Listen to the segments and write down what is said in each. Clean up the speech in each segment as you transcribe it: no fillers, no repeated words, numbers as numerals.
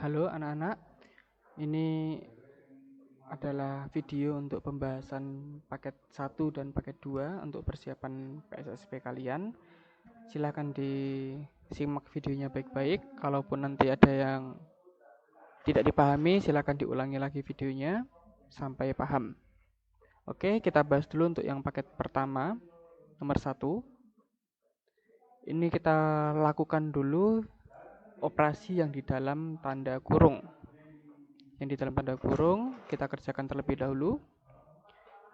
Halo anak-anak, ini adalah video untuk pembahasan paket 1 dan paket 2 untuk persiapan PSSP kalian. Silahkan disimak videonya baik-baik. Kalaupun nanti ada yang tidak dipahami, silahkan diulangi lagi videonya sampai paham. Oke, kita bahas dulu untuk yang paket pertama, nomor 1. Ini kita lakukan dulu operasi yang di dalam tanda kurung. Yang di dalam tanda kurung kita kerjakan terlebih dahulu.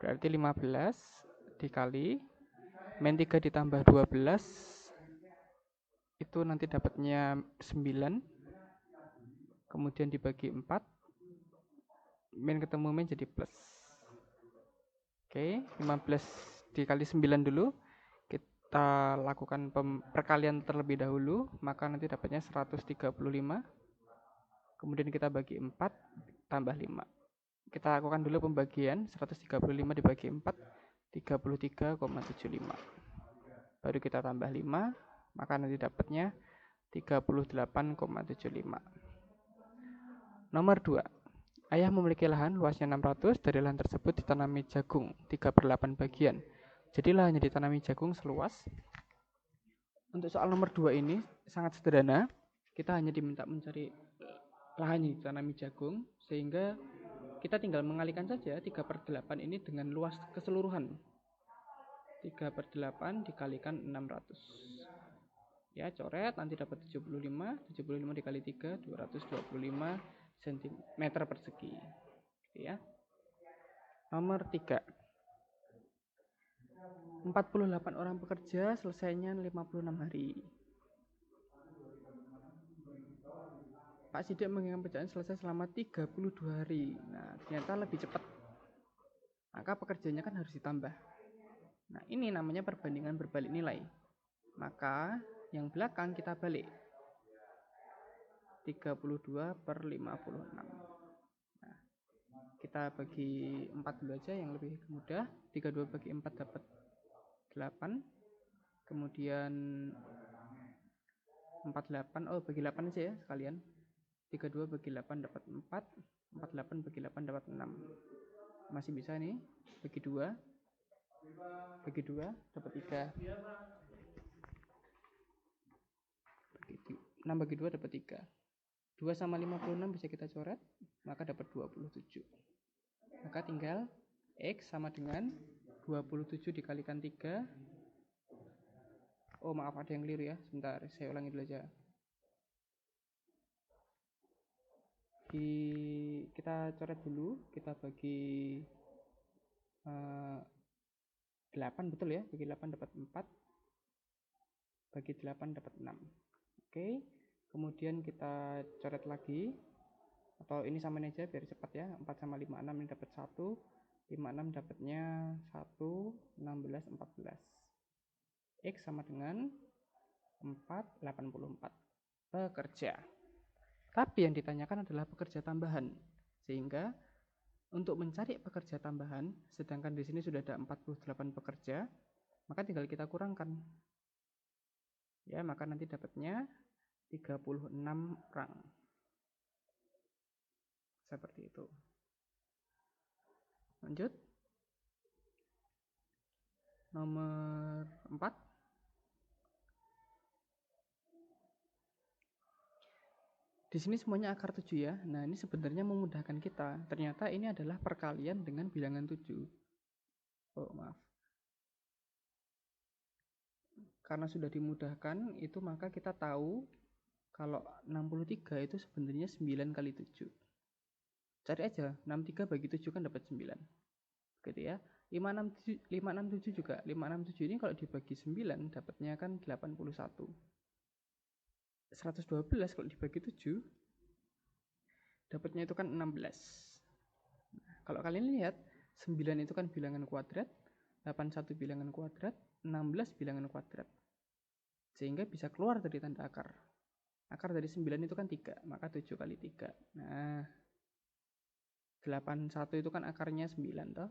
Berarti 15 dikali min 3 ditambah 12 itu nanti dapatnya 9. Kemudian dibagi 4, min ketemu min jadi plus. Oke, 15 dikali 9 dulu. Kita lakukan perkalian terlebih dahulu, maka nanti dapatnya 135. Kemudian kita bagi 4 tambah 5. Kita lakukan dulu pembagian. 135 dibagi 4, 33,75. Baru kita tambah 5, maka nanti dapatnya 38,75. Nomor 2. Ayah memiliki lahan luasnya 600, dari lahan tersebut ditanami jagung 3/8 bagian. Jadi lahannya ditanami jagung seluas. Untuk soal nomor 2 ini sangat sederhana. Kita hanya diminta mencari lahan yang ditanami jagung, sehingga kita tinggal mengalihkan saja 3/8 ini dengan luas keseluruhan. 3/8 dikalikan 600. Ya, coret, nanti dapat 75. 75 dikali 3, 225 cm persegi. Ya. Nomor 3. 48 orang pekerja, selesainya 56 hari. Pak Sidik menginginkan pekerjaan selesai selama 32 hari. Nah, ternyata lebih cepat. Maka pekerjaannya kan harus ditambah. Nah, ini namanya perbandingan berbalik nilai. Maka yang belakang kita balik. 32/56. Nah, kita bagi 4 dulu aja yang lebih mudah. 32 bagi 4 dapat 8. Kemudian 48, bagi 8 aja ya sekalian. 32 bagi 8 dapat 4. 48 bagi 8 dapat 6. Masih bisa nih. Bagi 2. Bagi 2 dapat 3. 6 bagi 2 dapat 3. 2 sama 56 bisa kita coret, maka dapat 27. Maka tinggal X sama dengan 27 dikalikan 3. Oh maaf, ada yang keliru ya. Sebentar, saya ulangi dulu aja. Kita coret dulu, kita bagi 8, betul ya, bagi 8 dapat 4, bagi 8 dapat 6. Oke, kemudian kita coret lagi, atau ini samain aja biar cepat ya. 4 sama 56 ini dapat 1, 56 dapatnya 1, 16, 14. X sama dengan 484 pekerja. Tapi yang ditanyakan adalah pekerja tambahan. Sehingga untuk mencari pekerja tambahan, sedangkan di sini sudah ada 48 pekerja, maka tinggal kita kurangkan. Ya, maka nanti dapatnya 36 orang. Seperti itu. Lanjut. Nomor 4. Di sini semuanya akar 7 ya. Nah, ini sebenarnya memudahkan kita. Ternyata ini adalah perkalian dengan bilangan 7. Oh, maaf. Karena sudah dimudahkan, itu maka kita tahu kalau 63 itu sebenarnya 9 kali 7. Cari aja, 63 bagi 7 kan dapat 9. Gitu ya. 567 juga. 567 ini kalau dibagi 9 dapatnya kan 81. 112 kalau dibagi 7 dapatnya itu kan 16. Nah, kalau kalian lihat 9 itu kan bilangan kuadrat, 81 bilangan kuadrat, 16 bilangan kuadrat. Sehingga bisa keluar dari tanda akar. Akar dari 9 itu kan 3, maka 7 kali 3. Nah, 81 itu kan akarnya 9 toh.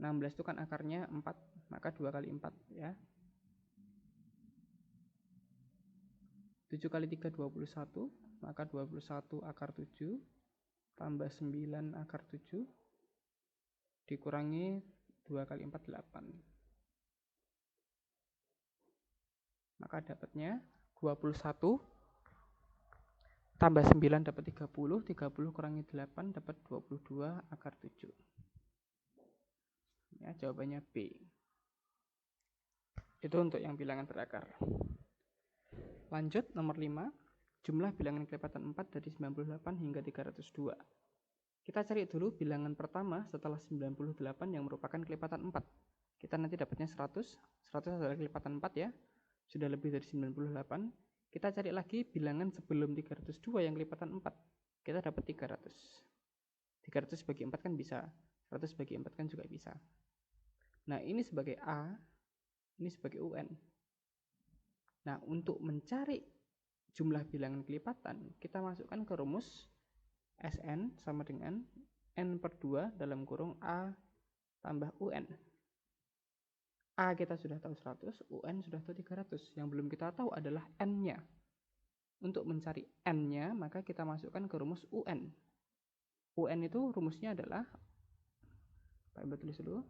16 itu kan akarnya 4, maka 2 kali 4 ya. 7 kali 3 21, maka 21 akar 7 tambah 9 akar 7 dikurangi 2 kali 4 8. Maka dapatnya 21 tambah 9 dapat 30, 30 kurangi 8 dapat 22 akar 7. Ya, jawabannya B. Itu untuk yang bilangan berakar. Lanjut nomor 5. Jumlah bilangan kelipatan 4 dari 98 hingga 302. Kita cari dulu bilangan pertama setelah 98 yang merupakan kelipatan 4. Kita nanti dapatnya 100. 100 adalah kelipatan 4 ya. Sudah lebih dari 98. Kita cari lagi bilangan sebelum 302 yang kelipatan 4. Kita dapat 300. 300 bagi 4 kan bisa. 100 bagi 4 kan juga bisa. Nah, ini sebagai A, ini sebagai UN. Nah, untuk mencari jumlah bilangan kelipatan, kita masukkan ke rumus Sn sama dengan N per 2 dalam kurung A tambah UN. A kita sudah tahu 100, UN sudah tahu 300. Yang belum kita tahu adalah N-nya. Untuk mencari N-nya, maka kita masukkan ke rumus UN. UN itu rumusnya adalah, Pak Ibu tulis dulu,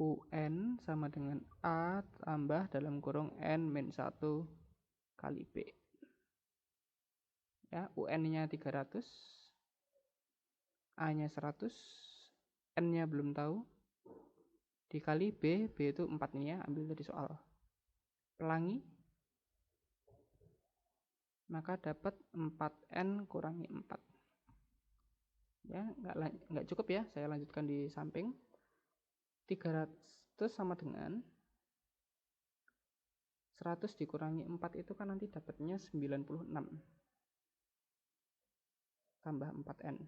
UN sama dengan A tambah dalam kurung N-1 kali B. Ya, UN-nya 300, A-nya 100, N-nya belum tahu, dikali B, B itu 4 nih ya, ambil dari soal. Pelangi, maka dapat 4N kurangi 4. Ya, nggak cukup ya, saya lanjutkan di samping. 300 sama dengan 100 dikurangi 4 itu kan nanti dapatnya 96 tambah 4N.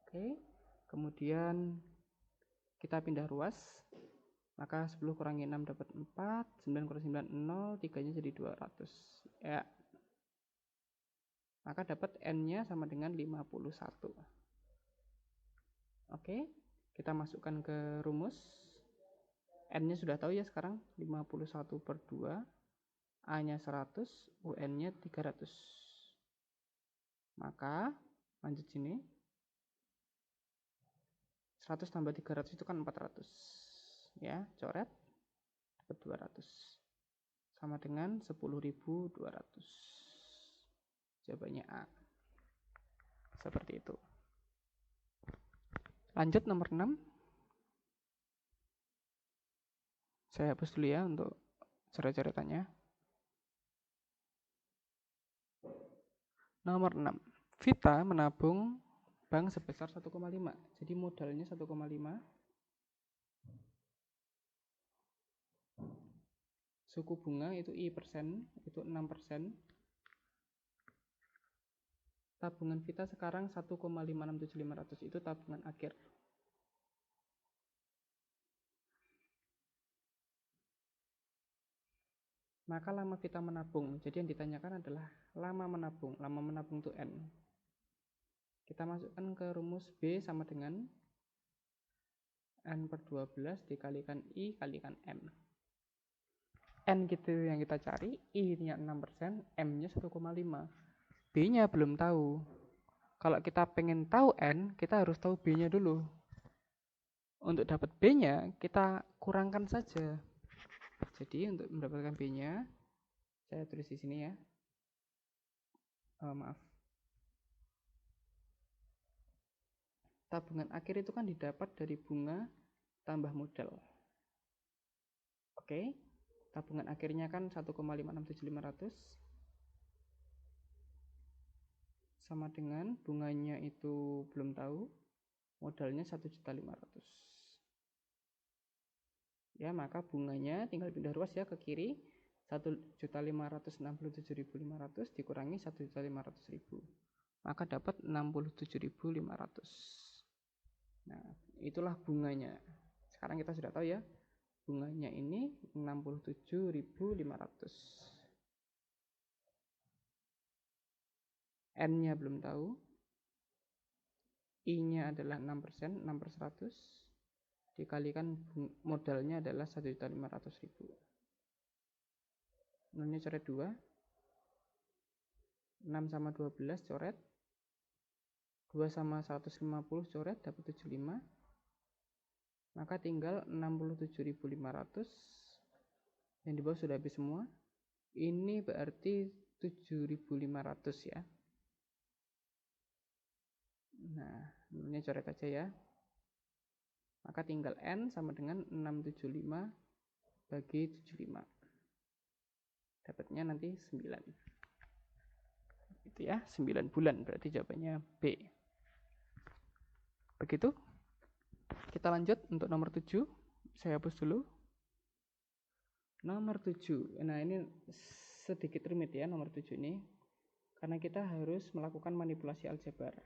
Oke, kemudian kita pindah ruas, maka 10 kurangi 6 dapat 4, 9 kurangi 9 0, 3 nya jadi 200 ya. Maka dapat N-nya sama dengan 51. Oke, kita masukkan ke rumus. N-nya sudah tahu ya sekarang, 51 per 2, A-nya 100, UN-nya 300. Maka, lanjut sini, 100 tambah 300 itu kan 400. Ya, coret, dapat 200. Sama dengan 10.200. Jawabannya A. Seperti itu. Lanjut nomor 6. Saya hapus dulu ya untuk coret-coretannya. Nomor 6. Vita menabung bank sebesar 1,5. Jadi modalnya 1,5. Suku bunga itu I persen, itu 6%. Tabungan Vita sekarang 1,567.500, itu tabungan akhir. Maka lama Vita menabung. Jadi yang ditanyakan adalah lama menabung. Lama menabung itu N. Kita masukkan ke rumus B sama dengan N per 12 dikalikan I kalikan M. N gitu yang kita cari, I-nya 6%, M-nya 1,5. B-nya belum tahu. Kalau kita pengen tahu N, kita harus tahu B-nya dulu. Untuk dapat B-nya, kita kurangkan saja. Jadi untuk mendapatkan B-nya, saya tulis di sini ya. Maaf. Tabungan akhir itu kan didapat dari bunga tambah modal. Oke, tabungan akhirnya kan 1,567.500 sama dengan bunganya itu belum tahu, modalnya 1.500.000. Ya, maka bunganya tinggal pindah ruas ya ke kiri, 1.567.500 dikurangi 1.500.000. Maka dapat 67.500. Nah, itulah bunganya. Sekarang kita sudah tahu ya, bunganya ini 67.500. N-nya belum tahu. I-nya adalah 6%, 6 per 100. Dikalikan modalnya adalah 1.500.000. nolnya coret 2, 6 sama 12 coret, 2 sama 150 coret, dapat 75. Maka tinggal 67.500. Yang di bawah sudah habis semua. Ini berarti 7.500 ya. Nah, nolnya coret aja ya. Maka tinggal N sama dengan 675 bagi 75. Dapatnya nanti 9. Itu ya, 9 bulan. Berarti jawabannya B. Begitu. Kita lanjut untuk nomor 7. Saya hapus dulu. Nomor 7. Nah, ini sedikit rumit ya nomor 7 ini. Karena kita harus melakukan manipulasi aljabar.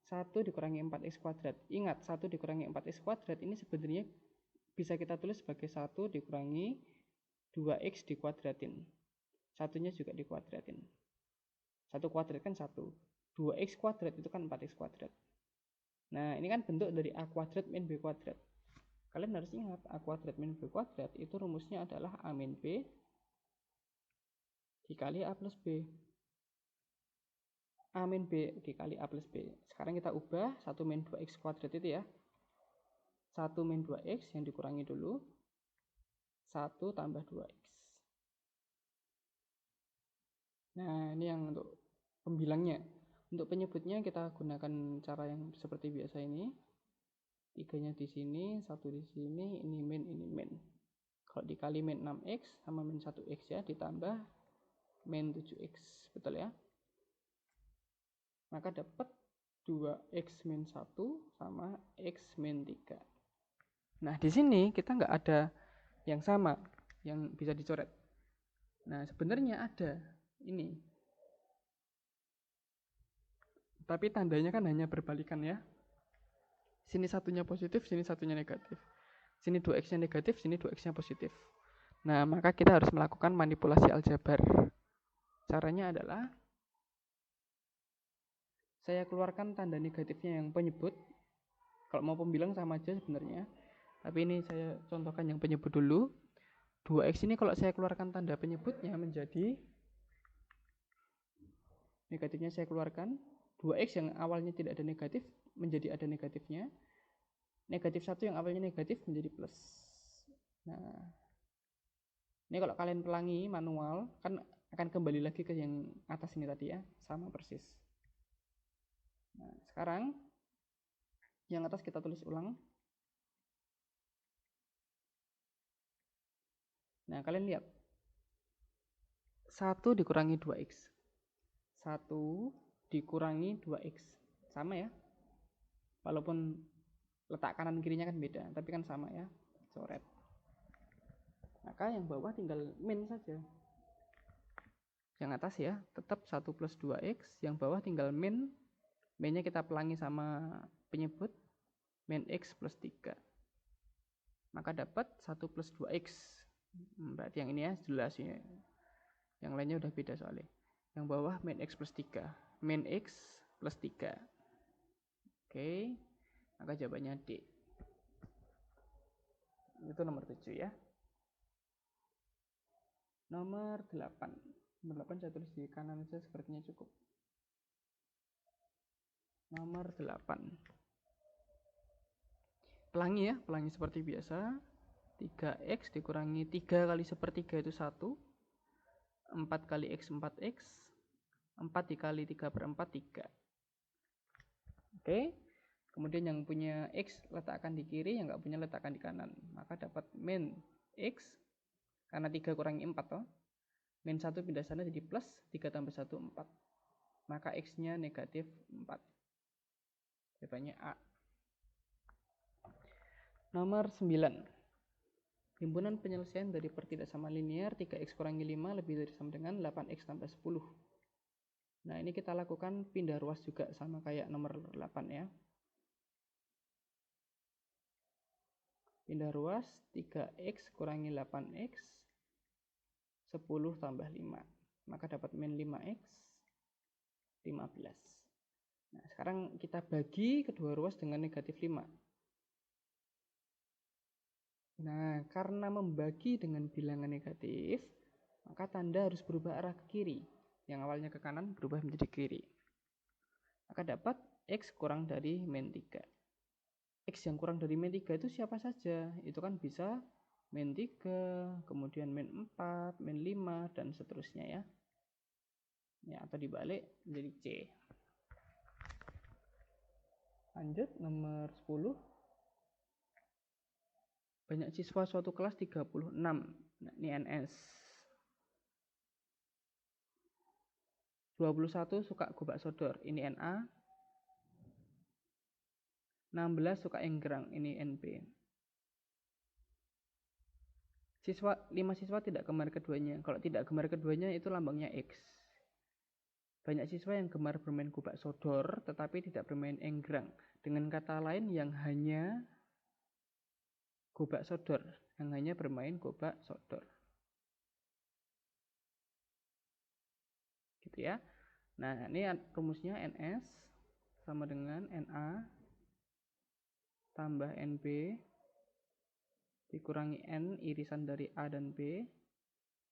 1 dikurangi 4x kuadrat. Ingat, 1 dikurangi 4x kuadrat ini sebenarnya bisa kita tulis sebagai 1 dikurangi 2x dikuadratin. Satunya juga dikuadratin. 1 kuadrat kan 1. 2x kuadrat itu kan 4x kuadrat. Nah, ini kan bentuk dari a kuadrat min b kuadrat. Kalian harus ingat, a kuadrat min b kuadrat itu rumusnya adalah a min b dikali a plus b. A min b dikali a plus b. Sekarang kita ubah 1 min 2x kuadrat itu ya. 1 min 2x yang dikurangi dulu. 1 tambah 2x. Nah, ini yang untuk pembilangnya. Untuk penyebutnya kita gunakan cara yang seperti biasa ini. 3-nya di sini, 1 di sini, ini min. Kalau dikali min 6x sama min 1x ya, ditambah min 7x. Betul ya? Maka dapat 2x min 1 sama x min 3. Nah, di sini kita nggak ada yang sama, yang bisa dicoret. Nah, sebenarnya ada ini. Tapi tandanya kan hanya berbalikan ya. Sini satunya positif, sini satunya negatif. Sini 2x-nya negatif, sini 2x-nya positif. Nah, maka kita harus melakukan manipulasi aljabar. Caranya adalah saya keluarkan tanda negatifnya yang penyebut. Kalau mau pembilang sama aja sebenarnya. Tapi ini saya contohkan yang penyebut dulu. 2x ini kalau saya keluarkan tanda penyebutnya menjadi negatifnya saya keluarkan. 2x yang awalnya tidak ada negatif menjadi ada negatifnya. Negatif 1 yang awalnya negatif menjadi plus. Nah, ini kalau kalian pelangi manual kan akan kembali lagi ke yang atas ini tadi ya, sama persis. Nah, sekarang yang atas kita tulis ulang. Nah, kalian lihat. 1 dikurangi 2x. 1 dikurangi 2x. Sama ya. Walaupun letak kanan kirinya kan beda, tapi kan sama ya. Coret. Maka yang bawah tinggal min saja. Yang atas ya, tetap 1 plus 2x. Yang bawah tinggal min. Min-nya kita pelangi sama penyebut. Min x plus 3. Maka dapat 1 plus 2x. Berarti yang ini ya, jelas ya. Yang lainnya udah beda soalnya. Yang bawah min x plus 3. Min x plus 3. Oke. Maka jawabannya D. Itu nomor 7 ya. Nomor 8. Nomor 8 saya tulis di kanan saja sepertinya cukup. Nomor 8. Pelangi ya, pelangi seperti biasa. 3x dikurangi 3 kali sepertiga itu 1. 4 kali x 4x. 4 dikali 3/4 3. Oke. Kemudian yang punya x letakkan di kiri, yang nggak punya letakkan di kanan. Maka dapat min x. Karena 3 kurangi 4 toh. Min 1 pindah sana jadi plus. 3 tambah 1 4. Maka x-nya negatif 4. Jawabannya A. Nomor 9. Himpunan penyelesaian dari pertidak sama linear 3x kurangi 5 lebih dari sama dengan 8x tambah 10. Nah, ini kita lakukan pindah ruas juga sama kayak nomor 8 ya. Pindah ruas 3x kurangi 8x 10 tambah 5. Maka dapat min 5x 15. Nah, sekarang kita bagi kedua ruas dengan negatif 5. Nah, karena membagi dengan bilangan negatif, maka tanda harus berubah arah ke kiri. Yang awalnya ke kanan berubah menjadi kiri. Maka dapat X kurang dari min 3. X yang kurang dari min 3 itu siapa saja? Itu kan bisa min 3, kemudian min 4, min 5, dan seterusnya ya. Ya, atau dibalik menjadi C. Lanjut nomor 10. Banyak siswa suatu kelas 36. Nah, ini NS. 21 suka gobak sodor, ini NA. 16 suka enggrang, ini NB. 5 siswa tidak gemar keduanya. Kalau tidak gemar keduanya itu lambangnya X. Banyak siswa yang gemar bermain gobak sodor tetapi tidak bermain enggrang. Dengan kata lain yang hanya gobak sodor, yang hanya bermain gobak sodor. Gitu ya. Nah, ini rumusnya NS sama dengan NA tambah NB dikurangi N irisan dari A dan B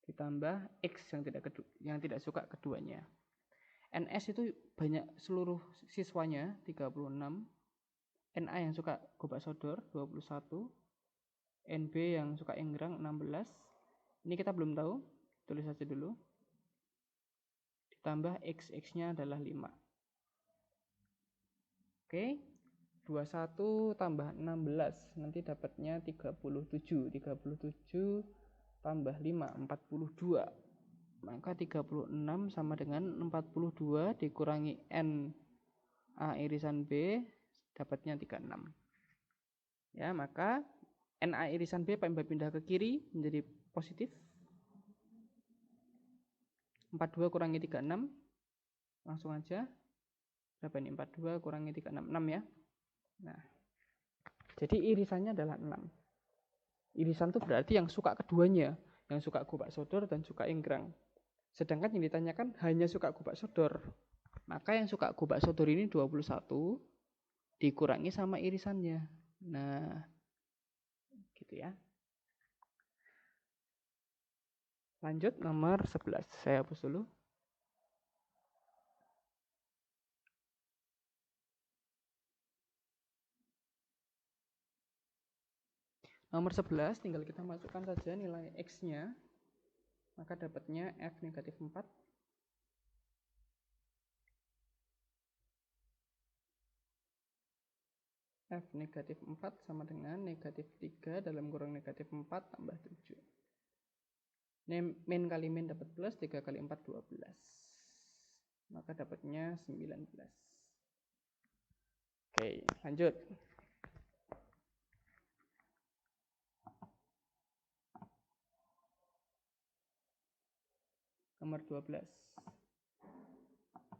ditambah X yang tidak suka keduanya. NS itu banyak seluruh siswanya 36, NA yang suka gobak sodor 21, NB yang suka enggrang 16. Ini kita belum tahu, tulis saja dulu. Ditambah X-nya adalah 5. Oke, 21 tambah 16, nanti dapatnya 37. 37 tambah 5, 42. Maka 36 sama dengan 42 dikurangi N A irisan B, dapatnya 36. Ya, maka NA irisan B pindah ke kiri menjadi positif. 42 kurangi 36, langsung aja. Berapa ini? 42 kurangi 36, 6 ya. Nah, jadi irisannya adalah 6. Irisan itu berarti yang suka keduanya, yang suka gobak sodor dan suka enggrang. Sedangkan yang ditanyakan hanya suka gobak sodor. Maka yang suka gobak sodor ini 21 dikurangi sama irisannya. Nah, gitu ya. Lanjut nomor 11. Saya hapus dulu. Nomor 11 tinggal kita masukkan saja nilai X-nya. Maka dapatnya F negatif 4. F negatif 4 sama dengan negatif 3 dalam kurung negatif 4 tambah 7. Min kali min dapat plus, 3 kali 4 12. Maka dapatnya 19. Oke, lanjut. Nomor 12.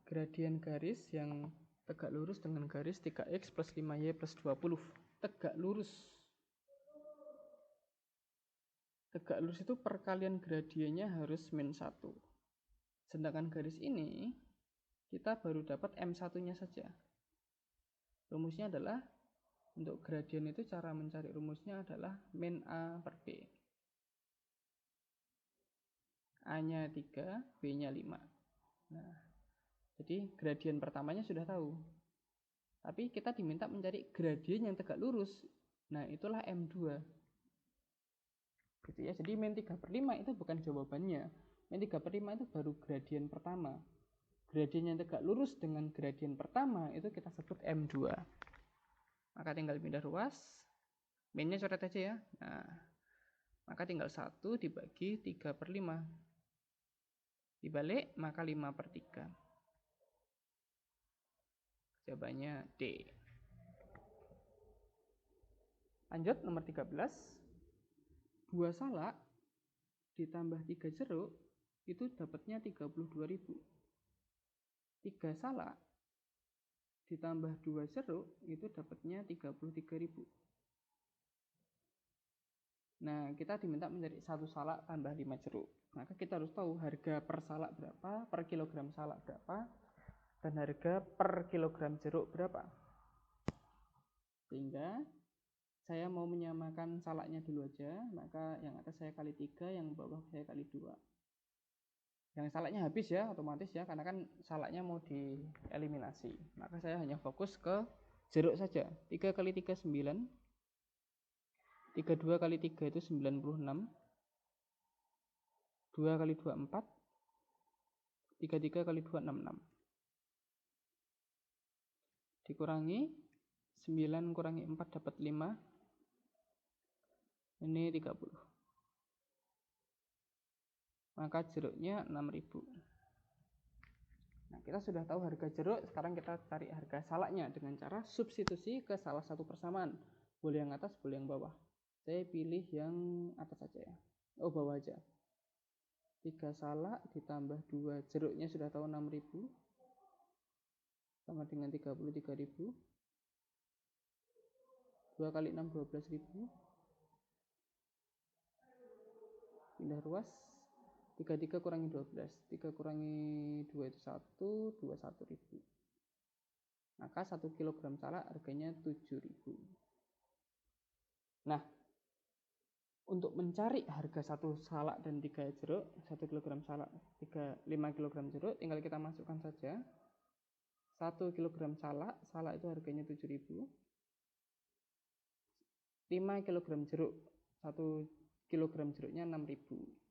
Gradien garis yang tegak lurus dengan garis 3x plus 5y plus 20. Tegak lurus. Tegak lurus itu perkalian gradiennya harus min 1. Sedangkan garis ini kita baru dapat M1-nya saja. Rumusnya adalah untuk gradien itu cara mencari rumusnya adalah min A per B. A-nya 3, B-nya 5. Nah, jadi gradien pertamanya sudah tahu. Tapi kita diminta mencari gradien yang tegak lurus. Nah, itulah M2. Gitu ya. Jadi min 3 per 5 itu bukan jawabannya. Min 3 per 5 itu baru gradien pertama. Gradien yang tegak lurus dengan gradien pertama itu kita sebut M2. Maka tinggal pindah ruas. Minnya coret aja ya. Nah, maka tinggal 1 dibagi 3 per 5. Dibalik, maka 5 per 3. Jawabannya D. Lanjut, nomor 13. 2 salak ditambah 3 jeruk itu dapatnya 32.000. 3 salak ditambah 2 jeruk itu dapatnya 33.000. Nah, kita diminta mencari 1 salak tambah 5 jeruk. Maka kita harus tahu harga per salak berapa, per kilogram salak berapa, dan harga per kilogram jeruk berapa. Sehingga saya mau menyamakan salaknya dulu aja, maka yang atas saya kali 3, yang bawah saya kali 2. Yang salaknya habis ya, otomatis ya, karena kan salaknya mau dieliminasi. Maka saya hanya fokus ke jeruk saja. 3 kali 3 9, 32 kali 3 itu 96, 2 kali 2 4, 33 kali 2 66. Dikurangi 9 kurangi 4 dapat 5. Ini 30. Maka jeruknya 6.000. Nah, kita sudah tahu harga jeruk, sekarang kita cari harga salaknya dengan cara substitusi ke salah satu persamaan. Boleh yang atas, boleh yang bawah. Saya pilih yang atas saja ya. Oh, bawah aja. 3 salak ditambah 2 jeruknya sudah tahu 6.000 sama dengan 33.000. 2 kali 6 12.000. Pindah ruas. 33 kurangi 12. 3 kurangi 2 itu 1, 21.000. Maka 1 kg salak harganya 7.000. Nah, untuk mencari harga 1 salak dan 3 jeruk, 1 kg salak, 5 kg jeruk, tinggal kita masukkan saja. 1 kg salak itu harganya 7.000. 5 kg jeruk, 1 kg jeruknya 6.000.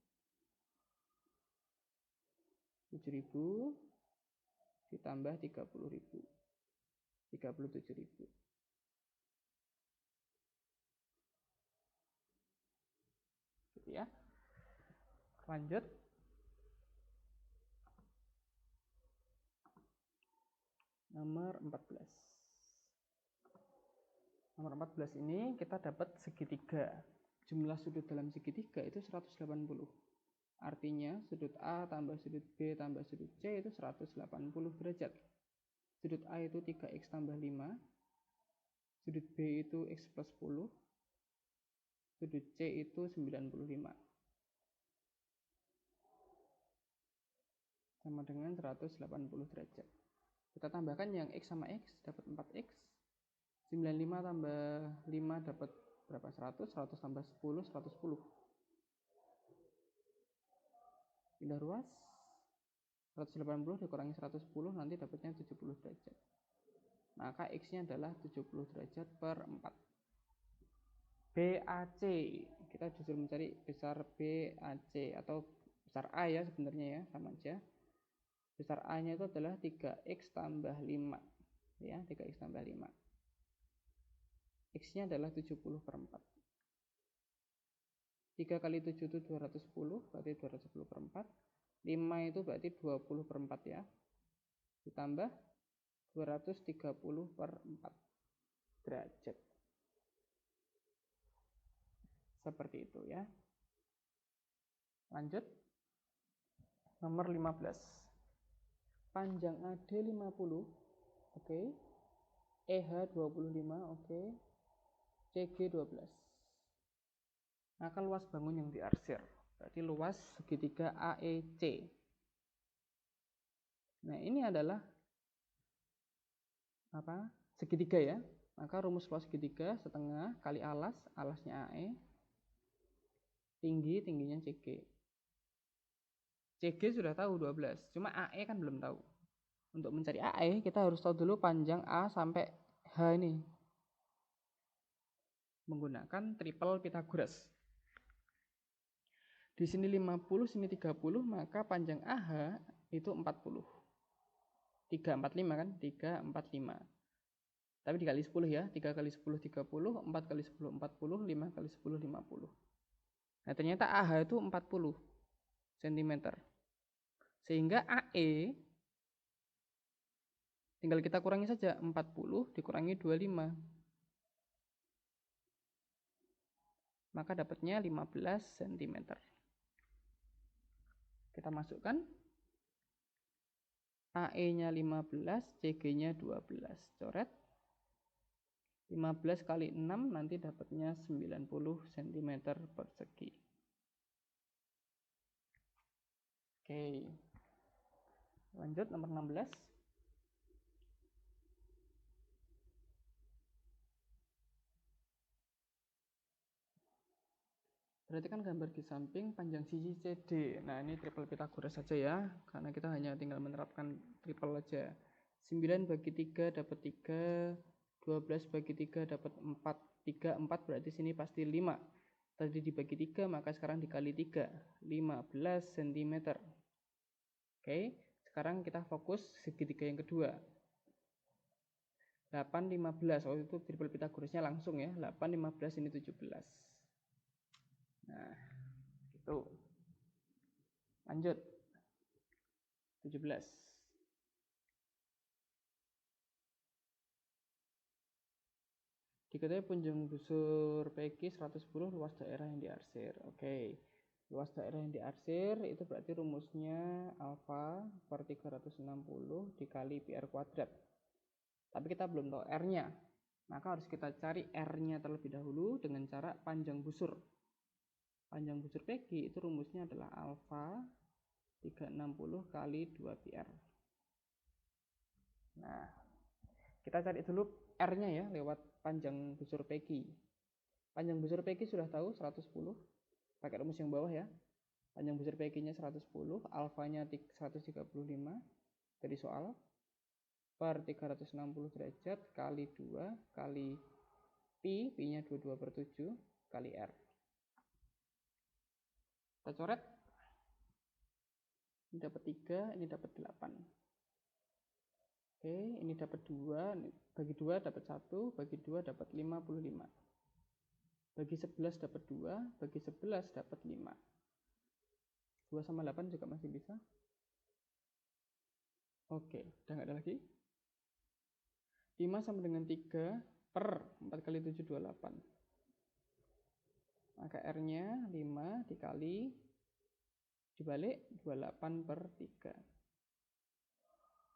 7.000 ditambah 30.000. 37.000. Gitu ya. Lanjut. Nomor 14. Nomor 14 ini kita dapat segitiga. Jumlah sudut dalam segitiga itu 180. Artinya sudut A tambah sudut B tambah sudut C itu 180 derajat. Sudut A itu 3x tambah 5. Sudut B itu x plus 10. Sudut C itu 95. Sama dengan 180 derajat. Kita tambahkan yang x sama x dapat 4x. 95 tambah 5 dapat berapa? 100. 100 tambah 10, 110. Pindah ruas. 180 dikurangi 110 nanti dapatnya 70 derajat. Maka x-nya adalah 70 derajat per 4. BAC. Kita disuruh mencari besar BAC atau besar A ya sebenarnya ya, sama aja. Besar A-nya itu adalah 3x tambah 5. Ya, 3x tambah 5. X-nya adalah 70 per 4. 3 kali 7 itu 210, berarti 210 per 4. 5 itu berarti 20 per 4 ya. Ditambah 230 per 4 derajat. Seperti itu ya. Lanjut. Nomor 15. Panjang AD 50. Oke. EH 25. Oke. CG 12. Maka luas bangun yang diarsir. Berarti luas segitiga AEC. Nah, ini adalah apa? Segitiga ya. Maka rumus luas segitiga setengah kali alas, alasnya AE. Tingginya CG. CG sudah tahu 12, cuma AE kan belum tahu. Untuk mencari AE kita harus tahu dulu panjang A sampai H ini. Menggunakan triple Pythagoras. Di sini 50, sini 30, maka panjang AH itu 40. 345 kan? 345. Tapi dikali 10 ya. 3 kali 10 30, 4 kali 10 40, 5 kali 10 50. Nah, ternyata AH itu 40 cm. Sehingga AE tinggal kita kurangi saja, 40 dikurangi 25. Maka dapatnya 15 cm. Kita masukkan AE-nya 15, CG-nya 12. Coret. 15 kali 6 nanti dapatnya 90 cm persegi. Oke. Lanjut nomor 16. Berarti kan gambar di samping panjang sisi CD. Nah, ini triple Pythagoras saja ya, karena kita hanya tinggal menerapkan triple aja. 9 bagi 3 dapat 3, 12 bagi 3 dapat 4. 3, 4 berarti sini pasti 5. Tadi dibagi 3, maka sekarang dikali 3. 15 cm. Oke, sekarang kita fokus segitiga yang kedua. 8, 15. Oh, itu triple Pythagorasnya langsung ya. 8, 15, ini 17. Nah, gitu. Lanjut. 17. Diketahui punjung busur PQ 110 luas daerah yang diarsir. Oke. Luas daerah yang diarsir itu berarti rumusnya alfa per 360 dikali PR kuadrat. Tapi kita belum tahu R-nya. Maka harus kita cari R-nya terlebih dahulu dengan cara panjang busur. Panjang busur PQ itu rumusnya adalah alfa 360 kali 2 PR. Nah, kita cari dulu R-nya ya lewat panjang busur PQ. Panjang busur PQ sudah tahu 110. Pakai rumus yang bawah ya. Panjang busur PQ-nya 110, alfanya 135 dari soal per 360 derajat kali 2 kali pi-nya 22/7 kali R. Kita coret. Ini dapat 3, ini dapat 8. Oke, ini dapat 2, bagi 2 dapat 1, bagi 2 dapat 55. Bagi 11 dapat 2, bagi 11 dapat 5. 2 sama 8 juga masih bisa. Oke, udah nggak ada lagi. 5 sama dengan 3 per 4 kali 7, 28. Maka R-nya 5 dikali, dibalik 28 per 3.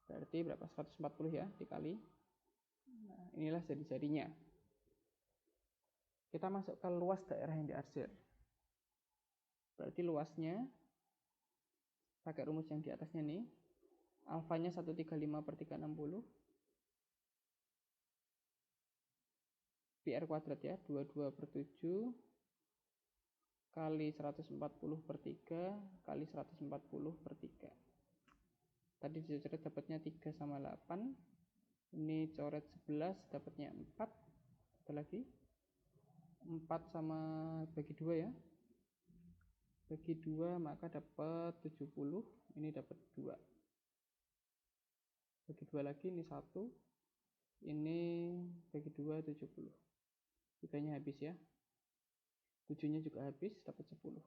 Berarti berapa? 140 ya dikali. Nah, inilah jadi-jadinya. Kita masuk ke luas daerah yang diarsir. Berarti luasnya pakai rumus yang di atasnya nih. Alfanya 135 per 360. PR kuadrat ya, 22/7 kali 140 per 3 kali 140 per 3. Tadi dicoret dapatnya 3 sama 8. Ini coret 11 dapatnya 4. Satu lagi. 4 sama bagi 2 ya. Bagi 2 maka dapat 70. Ini dapat 2. Bagi 2 lagi ini 1. Ini bagi 2 70. 3-nya habis ya. 7-nya juga habis, dapat 10.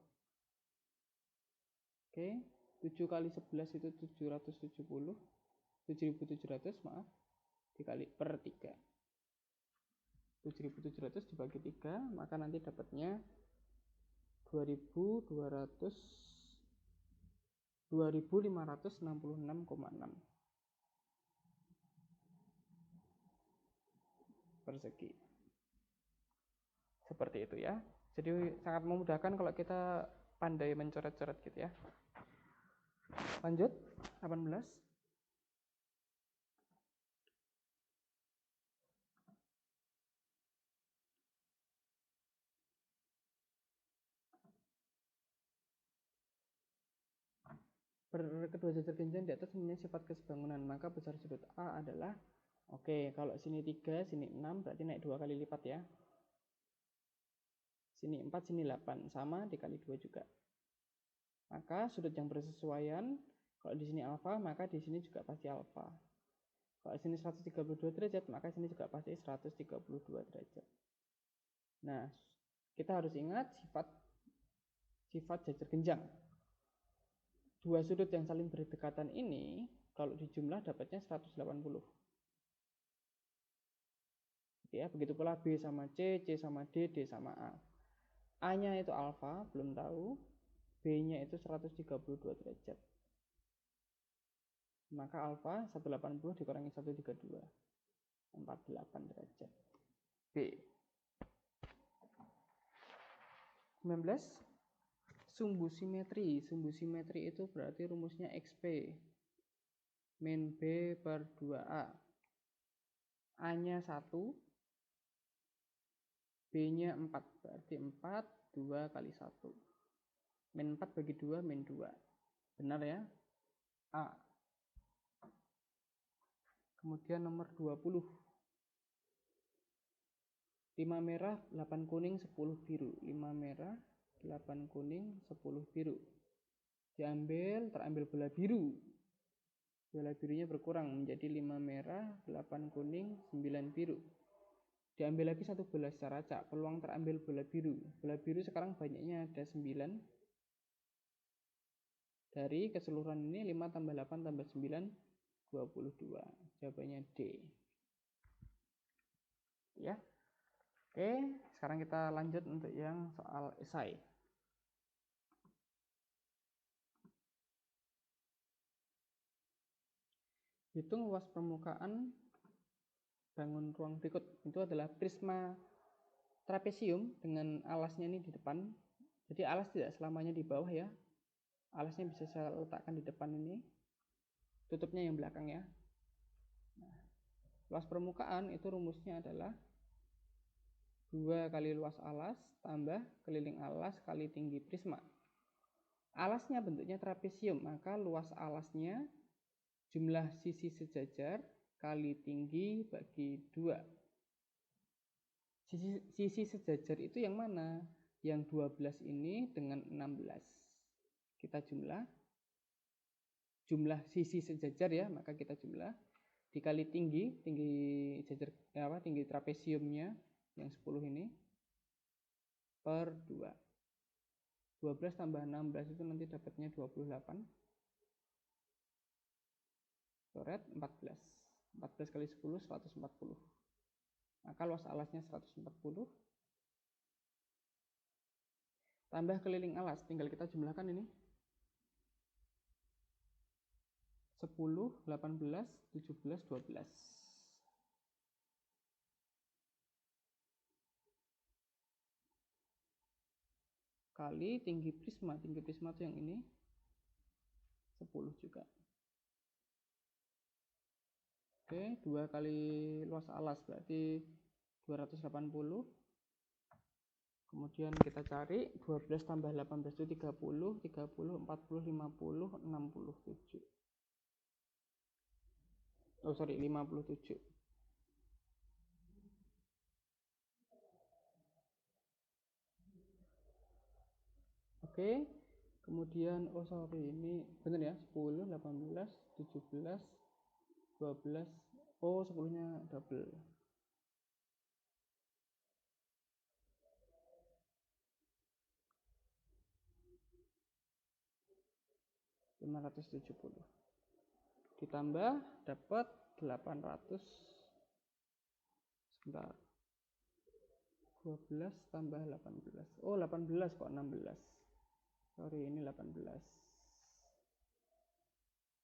Oke, 7 kali 11 itu 770. 7700 maaf. Dikali per 3. 7700 dibagi 3, maka nanti dapatnya 2566,6 persegi. Seperti itu ya. Jadi sangat memudahkan kalau kita pandai mencoret-coret gitu ya. Lanjut, 18. Kedua jajar genjang di atas mempunyai sifat kesebangunan, maka besar sudut A adalah, oke, kalau sini 3, sini 6, berarti naik 2 kali lipat ya. Sini 4, sini 8, sama dikali 2 juga. Maka sudut yang bersesuaian, kalau di sini alfa, maka di sini juga pasti alfa. Kalau di sini 132 derajat, maka sini juga pasti 132 derajat. Nah, kita harus ingat sifat jajar genjang. Dua sudut yang saling berdekatan ini, kalau dijumlah dapatnya 180. Ya, begitu pula B sama C, C sama D, D sama A. A-nya itu alfa, belum tahu. B-nya itu 132 derajat. Maka alfa 180 dikurangi 132. 48 derajat. B. 19. Sumbu simetri. Sumbu simetri itu berarti rumusnya XP min B per 2A. A-nya 1, B-nya 4. Berarti 4 2 kali 1. Min 4 bagi 2, min 2. Benar ya? A. Kemudian nomor 20. 5 merah, 8 kuning, 10 biru. 5 merah, 8 kuning, 10 biru. Terambil bola biru. Bola birunya berkurang menjadi 5 merah, 8 kuning, 9 biru. Diambil lagi satu bola secara acak. Peluang terambil bola biru. Bola biru sekarang banyaknya ada 9. Dari keseluruhan ini 5 tambah 8 tambah 9, 22. Jawabannya D. Ya. Oke, sekarang kita lanjut untuk yang soal esai. Hitung luas permukaan bangun ruang berikut. Itu adalah prisma trapesium dengan alasnya ini di depan. Jadi alas tidak selamanya di bawah ya. Alasnya bisa saya letakkan di depan ini. Tutupnya yang belakang ya. Nah, luas permukaan itu rumusnya adalah 2 kali luas alas tambah keliling alas kali tinggi prisma. Alasnya bentuknya trapesium, maka luas alasnya jumlah sisi sejajar kali tinggi bagi 2. Sisi sejajar itu yang mana? Yang 12 ini dengan 16. Kita jumlah sisi sejajar ya, maka kita jumlah dikali tinggi jajar tinggi trapesiumnya yang 10 ini per 2. 12 tambah 16 itu nanti dapatnya 28. Coret 14. 14 kali 10 140. Maka luas alasnya 140. Tambah keliling alas, tinggal kita jumlahkan ini. 10, 18, 17, 12. Kali tinggi prisma itu yang ini 10 juga. Oke, 2 kali luas alas berarti 280. Kemudian kita cari 12 tambah 18 itu 30, 40, 50, 67. 57. Oke, kemudian ini benar ya, 10, 18, 17, 12. 10-nya double. 570. Ditambah dapat 800. Sebentar. 12 tambah 18. 18 kok 16. Sorry, ini 18.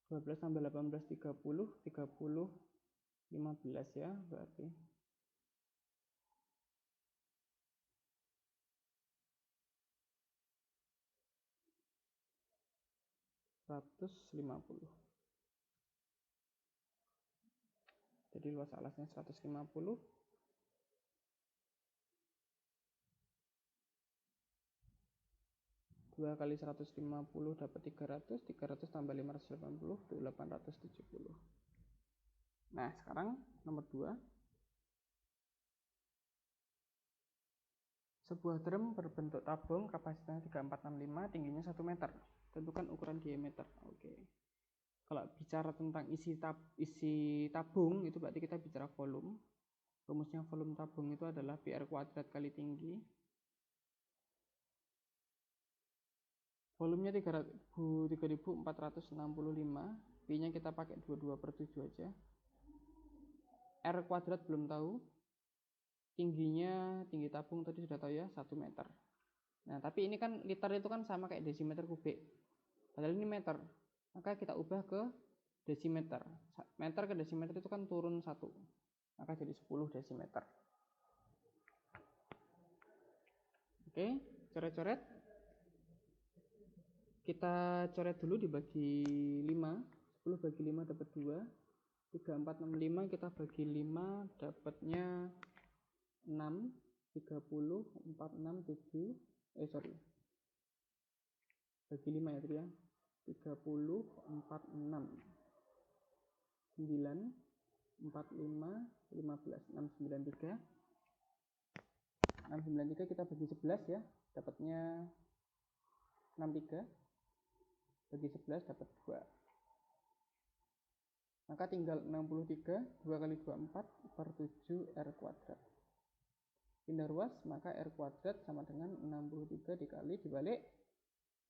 12 tambah 18 30, 15 ya, berarti 150. Jadi luas alasnya 150. 2 kali 150 dapat 300. 300 tambah 580 itu 870. Nah, sekarang nomor 2. Sebuah drum berbentuk tabung, kapasitasnya 3465, tingginya 1 meter. Tentukan ukuran diameter. Oke. Kalau bicara tentang isi tabung, itu berarti kita bicara volume. Rumusnya volume tabung itu adalah PR kuadrat kali tinggi. Volumenya 3465, P-nya kita pakai 22/7 aja. R kuadrat belum tahu. Tinggi tabung tadi sudah tahu ya, 1 meter. Nah, tapi ini kan liter itu kan sama kayak desimeter kubik. Padahal ini meter. Maka kita ubah ke desimeter. Meter ke desimeter itu kan turun 1. Maka jadi 10 desimeter. Oke, coret-coret. Kita coret dulu dibagi 5. 10 bagi 5 dapat 2. 3, 4, 6, 5 kita bagi 5 dapatnya 6. 30, 4, 6, 7. bagi 5 ya tadi ya. 30, 46, 9, 45, 15, 693. 693 kita bagi 11 ya, dapatnya 63. Bagi 11 dapat 2. Maka tinggal 63, 2 kali 24 per 7 R kuadrat. Pindah ruas, maka R kuadrat sama dengan 63 dikali dibalik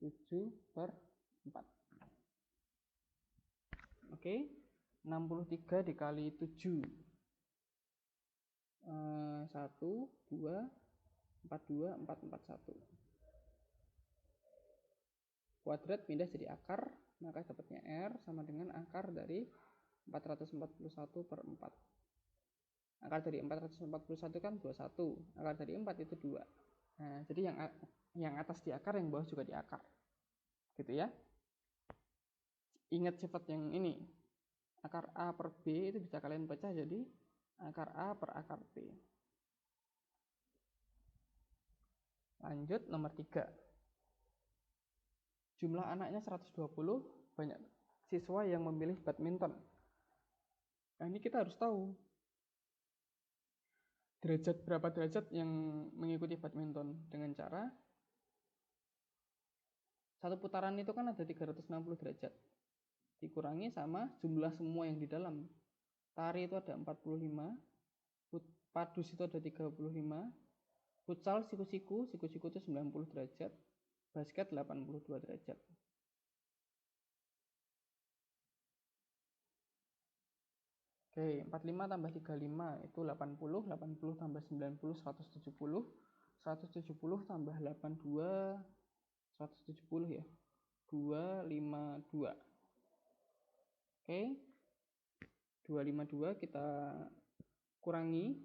7 per 4. Oke, 63 dikali 7. 1, 2, 42, 441. Kuadrat pindah jadi akar, maka dapatnya R sama dengan akar dari 441 per 4. Akar dari 441 kan 21, akar dari 4 itu 2. Nah, jadi yang atas di akar, yang bawah juga di akar. Gitu ya. Ingat sifat yang ini. Akar A per B itu bisa kalian pecah jadi akar A per akar B. Lanjut nomor 3. Jumlah anaknya 120, banyak siswa yang memilih badminton. Nah, ini kita harus tahu berapa derajat yang mengikuti badminton dengan cara satu putaran itu kan ada 360 derajat. Dikurangi sama jumlah semua yang di dalam. Tari itu ada 45, padus itu ada 35, futsal siku-siku itu 90 derajat, basket 82 derajat. Oke, 45 tambah 35 itu 80, 80 tambah 90, 170, 170 tambah 82, 170 ya, 252. Oke, 252 kita kurangi,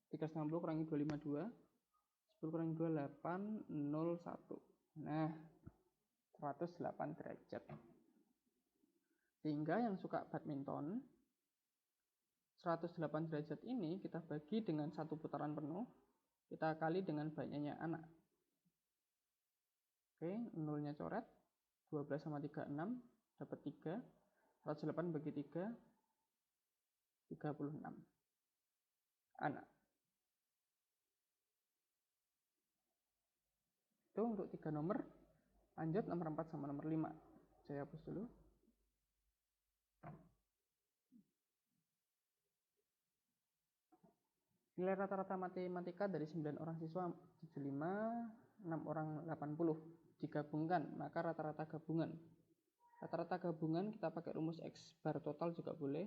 360 kurangi 252, 10 kurangi 2, 801. Nah, 108 derajat. Sehingga yang suka badminton, 108 derajat ini kita bagi dengan satu putaran penuh, kita kali dengan banyaknya anak. Oke, nolnya coret, 12 sama 3, 6, dapat 3, 108 bagi 3, 36 anak. Itu untuk 3 nomor. Lanjut nomor 4 sama nomor 5. Saya hapus dulu. Nilai rata-rata matematika dari 9 orang siswa 75, 6 orang 80. Digabungkan, maka rata-rata gabungan. Rata-rata gabungan kita pakai rumus X bar total juga boleh.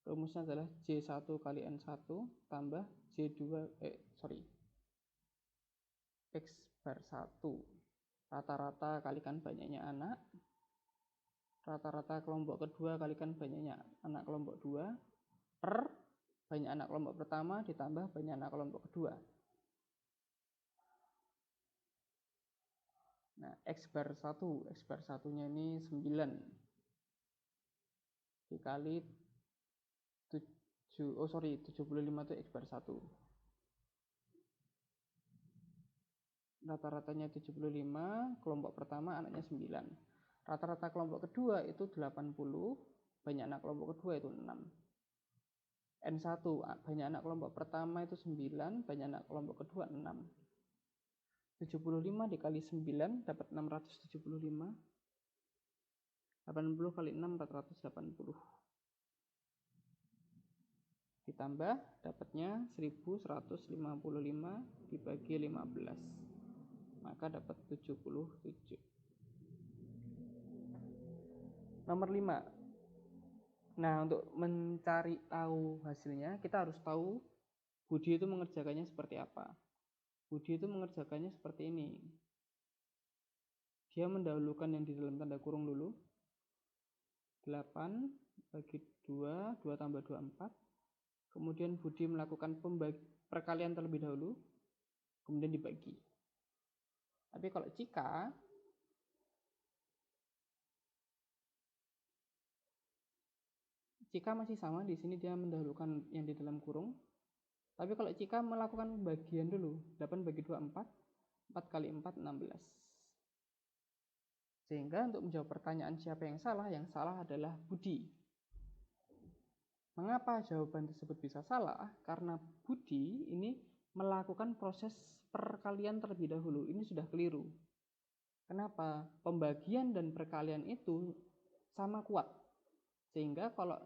Rumusnya adalah J1 kali N1 tambah X bar 1. Rata-rata kalikan banyaknya anak. Rata-rata kelompok kedua kalikan banyaknya anak kelompok 2 per banyak anak kelompok pertama ditambah banyak anak kelompok kedua. Nah, X bar 1, X bar 1-nya ini 9 dikali 75 itu X bar 1. Rata-ratanya 75, kelompok pertama anaknya 9. Rata-rata kelompok kedua itu 80, banyak anak kelompok kedua itu 6. N1, banyak anak kelompok pertama itu 9, banyak anak kelompok kedua 6. 75 dikali 9 dapat 675. 80 kali 6, 480. Ditambah dapatnya 1155 dibagi 15. Maka dapat 77. Nomor 5. Nah, untuk mencari tahu hasilnya, kita harus tahu Budi itu mengerjakannya seperti apa. Budi itu mengerjakannya seperti ini. Dia mendahulukan yang di dalam tanda kurung dulu. 8 bagi 2, 2 tambah 2, 4. Kemudian Budi melakukan perkalian terlebih dahulu, kemudian dibagi. Tapi kalau Cika masih sama, di sini dia mendahulukan yang di dalam kurung. Tapi kalau Cika melakukan pembagian dulu, 8 bagi 2, 4. 4 kali 4, 16. Sehingga untuk menjawab pertanyaan siapa yang salah adalah Budi. Mengapa jawaban tersebut bisa salah? Karena Budi ini melakukan proses perkalian terlebih dahulu. Ini sudah keliru. Kenapa? Pembagian dan perkalian itu sama kuat. Sehingga kalau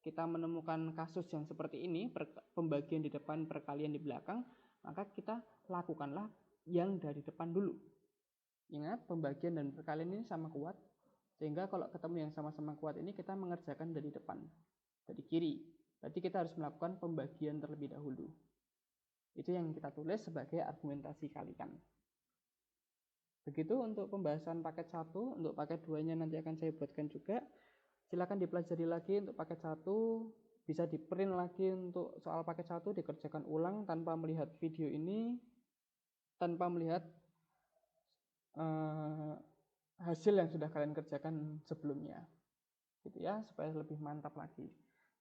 kita menemukan kasus yang seperti ini, pembagian di depan, perkalian di belakang, maka kita lakukanlah yang dari depan dulu. Ingat, pembagian dan perkalian ini sama kuat, sehingga kalau ketemu yang sama-sama kuat ini, kita mengerjakan dari depan, dari kiri. Berarti kita harus melakukan pembagian terlebih dahulu. Itu yang kita tulis sebagai argumentasi kalikan. Begitu untuk pembahasan paket 1, untuk paket 2-nya nanti akan saya buatkan juga. Silakan dipelajari lagi untuk paket 1, bisa di print lagi untuk soal paket 1, dikerjakan ulang tanpa melihat video ini, tanpa melihat hasil yang sudah kalian kerjakan sebelumnya. Gitu ya, supaya lebih mantap lagi.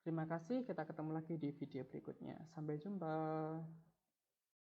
Terima kasih, kita ketemu lagi di video berikutnya. Sampai jumpa.